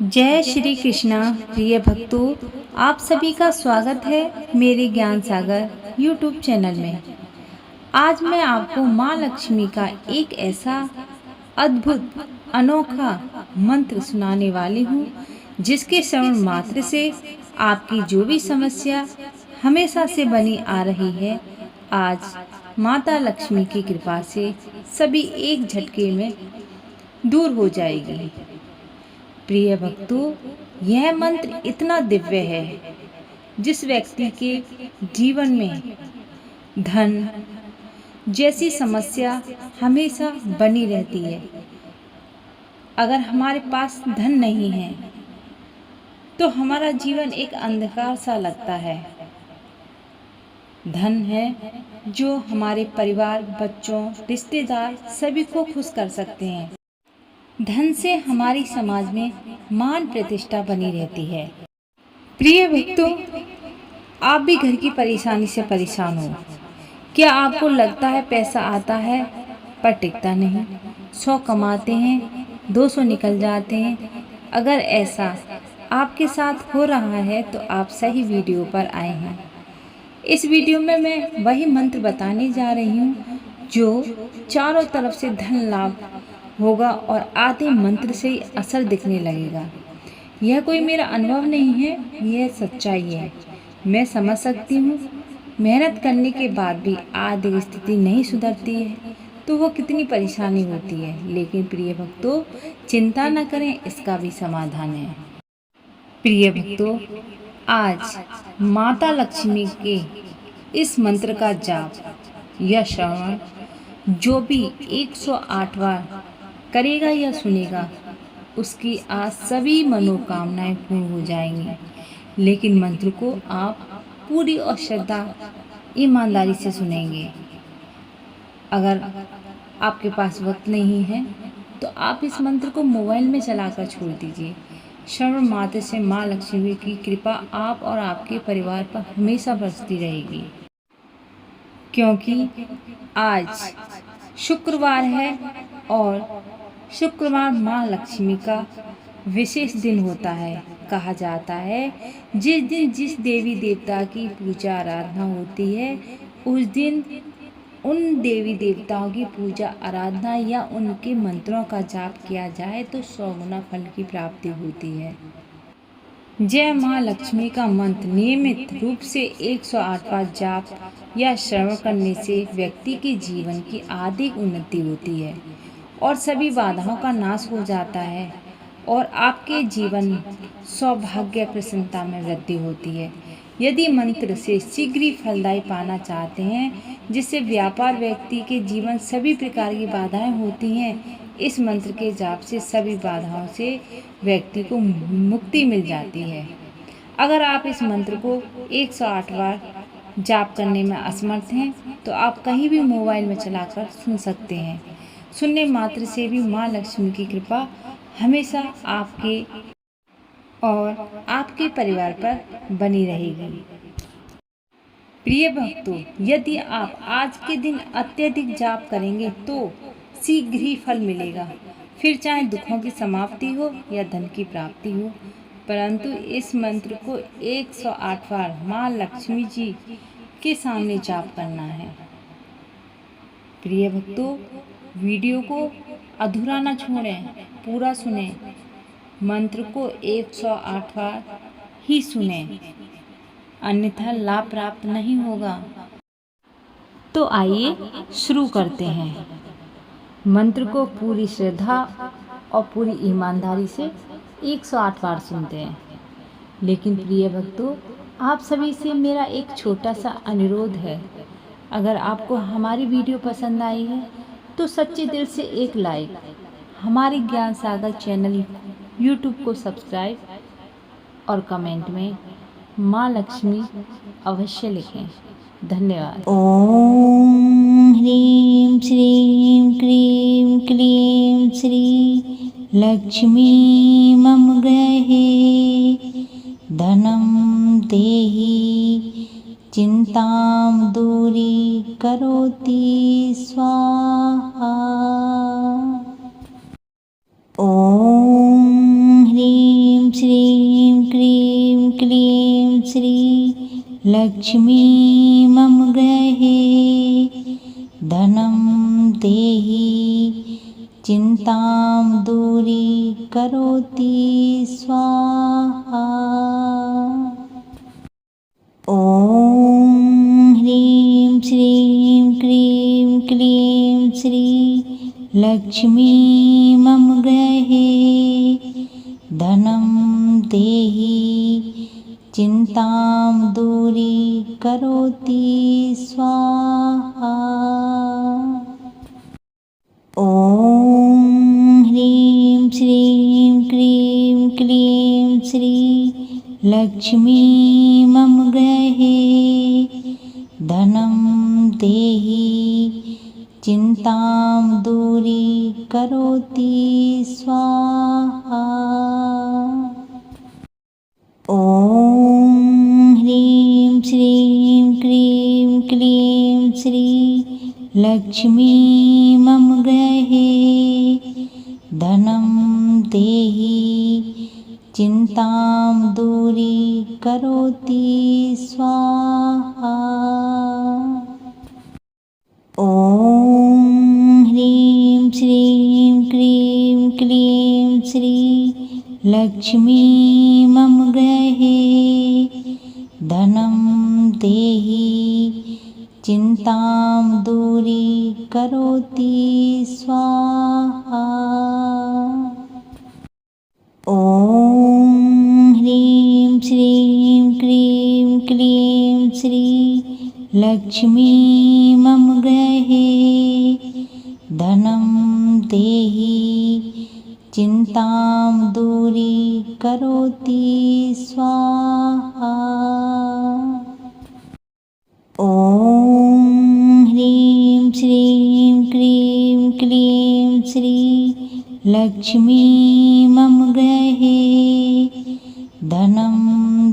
जय श्री कृष्णा। प्रिय भक्तों, आप सभी का स्वागत है मेरे ज्ञान सागर यूट्यूब चैनल में। आज मैं आपको माँ लक्ष्मी का एक ऐसा अद्भुत अनोखा मंत्र सुनाने वाली हूँ जिसके श्रवण मात्र से आपकी जो भी समस्या हमेशा से बनी आ रही है, आज माता लक्ष्मी की कृपा से सभी एक झटके में दूर हो जाएगी। प्रिय भक्तों, यह मंत्र इतना दिव्य है, जिस व्यक्ति के जीवन में धन जैसी समस्या हमेशा बनी रहती है। अगर हमारे पास धन नहीं है तो हमारा जीवन एक अंधकार सा लगता है। धन है जो हमारे परिवार, बच्चों, रिश्तेदार सभी को खुश कर सकते हैं। धन से हमारी समाज में मान प्रतिष्ठा बनी रहती है। प्रिय भक्तों, आप भी घर की परेशानी से परेशान हो। क्या आपको लगता है पैसा आता है पर टिकता नहीं? 100 कमाते हैं, 200 निकल जाते हैं। अगर ऐसा आपके साथ हो रहा है तो आप सही वीडियो पर आए हैं। इस वीडियो में मैं वही मंत्र बताने जा रही हूँ जो चारों तरफ से धन लाभ होगा और आधे मंत्र से ही असर दिखने लगेगा। यह कोई मेरा अनुभव नहीं है, यह सच्चाई है। मैं समझ सकती हूँ, मेहनत करने के बाद भी आर्थिक स्थिति नहीं सुधरती है तो वो कितनी परेशानी होती है। लेकिन प्रिय भक्तों, चिंता न करें, इसका भी समाधान है। प्रिय भक्तों, आज माता लक्ष्मी के इस मंत्र का जाप या श्रवण जो भी 108 बार करेगा या सुनेगा, उसकी आज सभी मनोकामनाएं पूर्ण हो जाएंगी। लेकिन मंत्र को आप पूरी और श्रद्धा ईमानदारी से सुनेंगे। अगर आपके पास वक्त नहीं है तो आप इस मंत्र को मोबाइल में चलाकर छोड़ दीजिए। श्रवण मात्र से माँ लक्ष्मी की कृपा आप और आपके परिवार पर हमेशा बरसती रहेगी। क्योंकि आज शुक्रवार है और शुक्रवार माँ लक्ष्मी का विशेष दिन होता है। कहा जाता है जिस दिन जिस देवी देवता की पूजा आराधना होती है, उस दिन उन देवी देवताओं की पूजा आराधना या उनके मंत्रों का जाप किया जाए तो 100 गुना फल की प्राप्ति होती है। जय माँ लक्ष्मी का मंत्र नियमित रूप से 108 बार जाप या श्रवण करने से व्यक्ति के जीवन की आर्थिक उन्नति होती है और सभी बाधाओं का नाश हो जाता है और आपके जीवन सौभाग्य प्रसन्नता में वृद्धि होती है। यदि मंत्र से शीघ्र ही फलदायी पाना चाहते हैं, जिससे व्यापार व्यक्ति के जीवन सभी प्रकार की बाधाएं होती हैं, इस मंत्र के जाप से सभी बाधाओं से व्यक्ति को मुक्ति मिल जाती है। अगर आप इस मंत्र को 108 बार जाप करने में असमर्थ हैं तो आप कहीं भी मोबाइल में चलाकर सुन सकते हैं। सुनने मात्र से भी माँ लक्ष्मी की कृपा हमेशा आपके और आपके परिवार पर बनी रहेगी। प्रिय भक्तों, यदि आप आज के दिन अत्यधिक जाप करेंगे तो शीघ्र ही फल मिलेगा, फिर चाहे दुखों की समाप्ति हो या धन की प्राप्ति हो। परंतु इस मंत्र को 108 बार माँ लक्ष्मी जी के सामने जाप करना है। प्रिय भक्तों, वीडियो को अधूरा न छोड़ें, पूरा सुनें। मंत्र को 108 बार ही सुनें, अन्यथा लाभ प्राप्त नहीं होगा। तो आइए शुरू करते हैं। मंत्र को पूरी श्रद्धा और पूरी ईमानदारी से 108 बार सुनते हैं। लेकिन प्रिय भक्तों, आप सभी से मेरा एक छोटा सा अनुरोध है। अगर आपको हमारी वीडियो पसंद आई है तो सच्चे दिल से एक लाइक, हमारे ज्ञान सागर चैनल यूट्यूब को सब्सक्राइब और कमेंट में माँ लक्ष्मी अवश्य लिखें। धन्यवाद। ओम ह्रीं श्रीं क्रीं क्लीं श्री लक्ष्मी मम गृहे धनं देहि चिंतां दूरी करोति स्वाहा। ओम ह्रीं लक्ष्मी मम गृहे धनं देहि चिन्तां दूरीकरोति स्वाहा। ॐ ह्रीं श्रीं क्रीं क्लीं श्री लक्ष्मी मम गृहे धनं देहि चिन्तां दूरीकरोति स्वाहा। ॐ ह्रीं श्रीं क्रीं क्लीं श्री लक्ष्मी मम गृहे धनं देहि चिन्तां दूरीकरोति स्वाहा। ॐ ह्रीं श्रीं क्रीं क्लीं श्री लक्ष्मी मम गृहे धनं देहि चिन्तां दूरीकरोति स्वाहा। ॐ ह्रीं श्रीं क्रीं क्लीं श्री लक्ष्मी मम गृहे धनं देहि चिन्तां दूरीकरोति स्वाहा। ॐ ह्रीं श्रीं क्रीं क्लीं श्री लक्ष्मी मम गृहे धनं देहि चिन्तां दूरीकरोति स्वाहा। ॐ ह्रीं श्रीं क्रीं क्लीं श्री लक्ष्मी मम गृहे धनं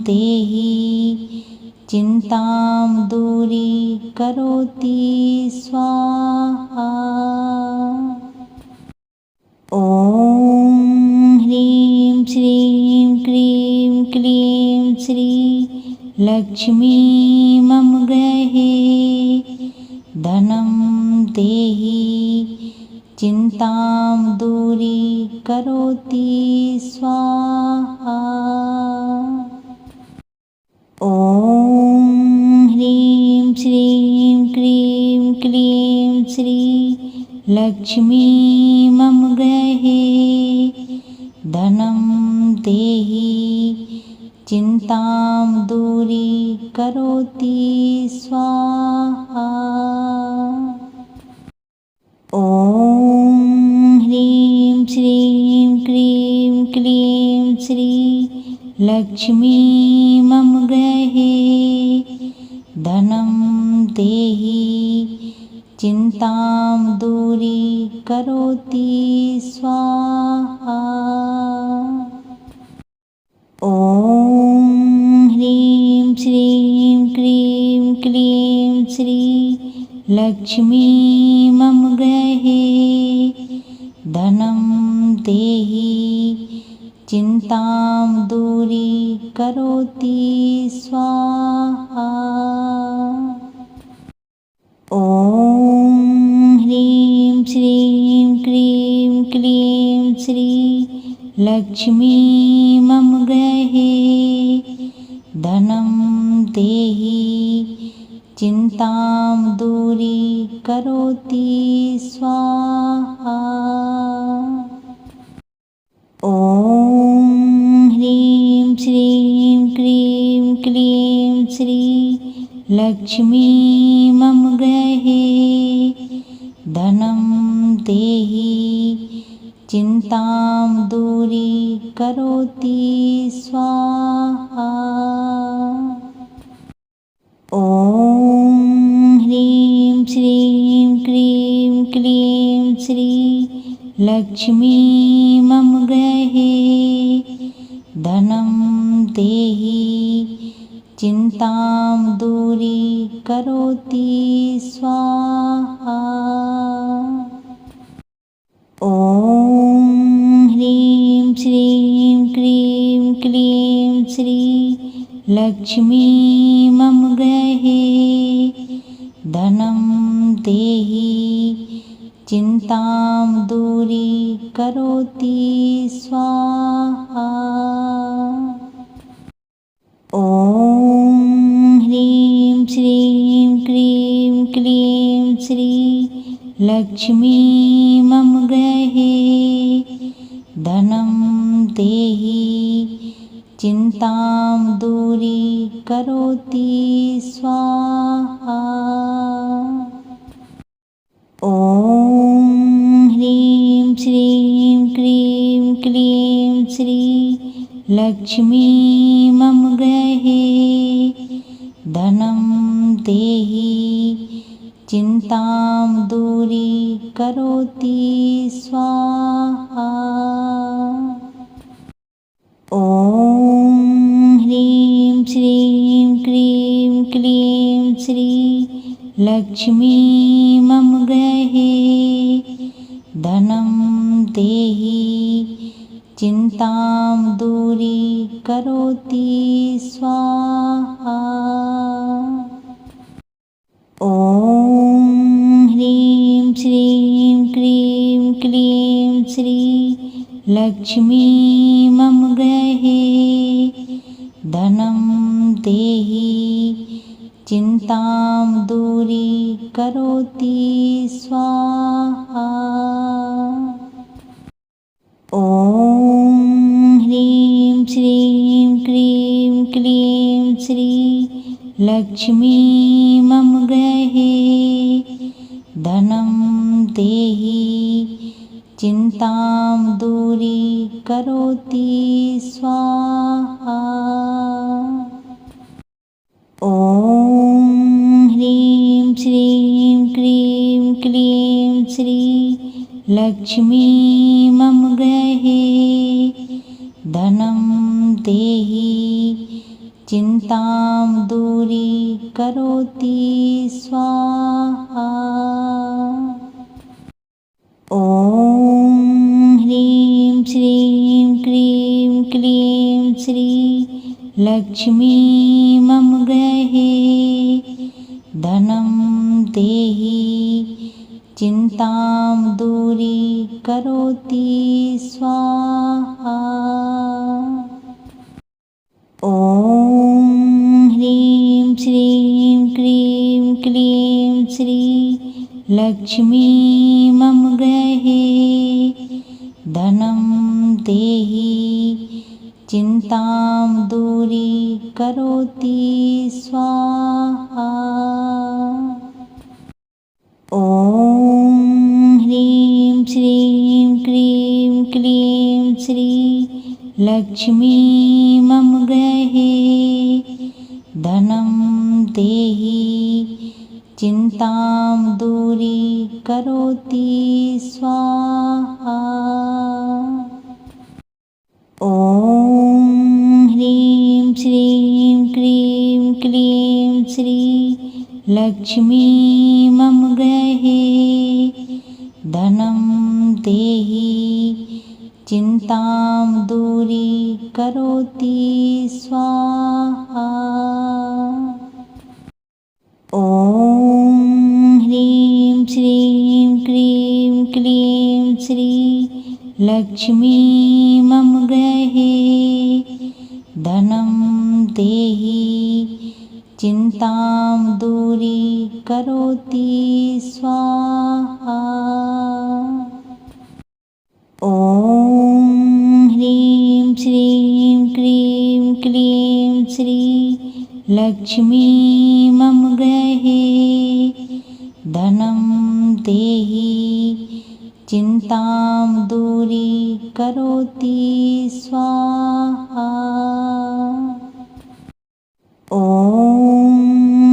देहि चिन्तां दूरीकरोति स्वाहा। ॐ ह्रीं श्रीं क्रीं क्लीं श्री लक्ष्मी मम गृहे धनं देहि चिन्तां दूरीकरोति स्वाहा। ॐ ह्रीं श्रीं क्रीं क्लीं श्री लक्ष्मी मम गृहे धनं देहि चिन्तां दूरीकरोति स्वाहा। ॐ ह्रीं श्रीं क्रीं क्लीं श्री लक्ष्मी मम गृहे धनं देहि चिन्तां दूरीकरोति स्वाहा। ॐ ह्रीं श्रीं क्रीं क्लीं श्री लक्ष्मी मम गृहे धनं देहि चिन्तां दूरीकरोति स्वाहा। ॐ ह्रीं श्रीं क्रीं क्लीं श्री लक्ष्मी मम गृहे धनं देहि चिन्तां दूरीकरोति स्वाहा। ॐ ह्रीं श्रीं क्रीं क्लीं श्री लक्ष्मी मम गृहे धनं देहि चिन्तां दूरीकरोति स्वाहा। ॐ ह्रीं श्रीं क्रीं क्लीं श्री लक्ष्मी मम गृहे धनं देहि चिन्तां दूरीकरोति स्वाहा। ॐ ह्रीं श्रीं क्रीं क्लीं श्री लक्ष्मी मम चिन्तां दूरीकरोति स्वाहा। ॐ ह्रीं श्रीं क्रीं क्लीं श्री लक्ष्मी मम गृहे धनं देहि चिन्तां दूरीकरोति स्वाहा। ॐ ह्रीं श्रीं क्रीं क्लीं श्री लक्ष्मी मम गृहे धनं देहि चिन्तां दूरीकरोति स्वाहा। ॐ ह्रीं श्रीं क्रीं क्लीं श्री लक्ष्मी मम गृहे धनं देहि चिन्तां दूरीकरोति स्वाहा। ॐ ह्रीं श्रीं क्रीं क्लीं श्री लक्ष्मी मम गृहे धनं देहि चिन्तां दूरीकरोति स्वाहा। ॐ ह्रीं श्रीं क्रीं क्लीं श्री लक्ष्मी मम गृहे धनं देहि चिन्तां दूरीकरोति स्वाहा। ॐ ह्रीं श्रीं क्रीं क्लीं श्री लक्ष्मी मम गृहे धनं देहि चिन्तां दूरीकरोति स्वाहा। ॐ ह्रीं श्रीं क्रीं क्लीं श्री लक्ष्मी मम गृहे धनं देहि चिन्तां दूरीकरोति स्वाहा। ॐ ह्रीं श्रीं क्रीं क्लीं श्री लक्ष्मी मम गृहे धनं देहि चिन्तां दूरीकरोति स्वाहा। ॐ ह्रीं श्रीं क्रीं क्लीं श्री लक्ष्मी मम गृहे धनं देहि चिन्तां दूरीकरोति स्वाहा। ॐ ह्रीं श्रीं क्रीं क्लीं श्री लक्ष्मी मम गृहे धनं देहि चिन्तां दूरीकरोति स्वाहा। ॐ ह्रीं श्रीं क्रीं क्लीं श्री लक्ष्मी मम गृहे धनं देहि चिन्तां दूरीकरोति स्वाहा। ॐ ह्रीं श्रीं क्रीं क्लीं श्री लक्ष्मी मम गृहे धनं देहि चिन्तां दूरीकरोति स्वाहा। ॐ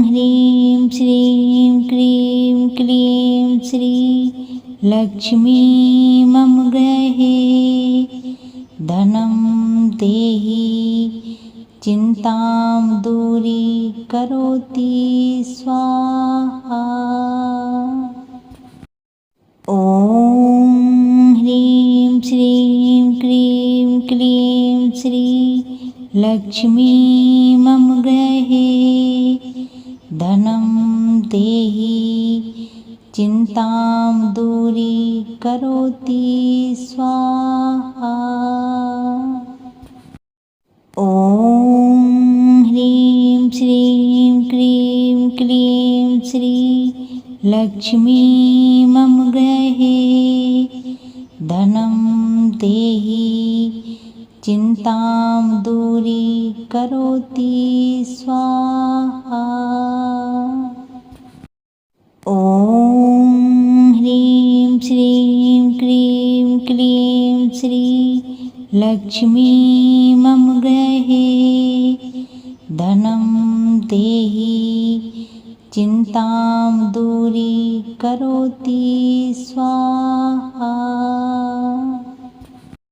ह्रीं श्रीं क्रीं क्लीं श्री लक्ष्मी मम गृहे धनं देहि चिन्तां दूरीकरोति स्वाहा। ॐ ह्रीं श्रीं क्रीं क्लीं श्री लक्ष्मी मम गृहे धनं देहि चिन्तां दूरीकरोति करोति स्वाहा। ॐ ह्रीं श्रीं क्रीं क्लीं श्री लक्ष्मी मम गृहे धनं देहि चिन्तां दूरीकरोति स्वाहा। ॐ ह्रीं श्रीं क्रीं क्लीं श्री लक्ष्मी मम गृहे धनं देहि चिन्तां दूरीकरोति स्वाहा।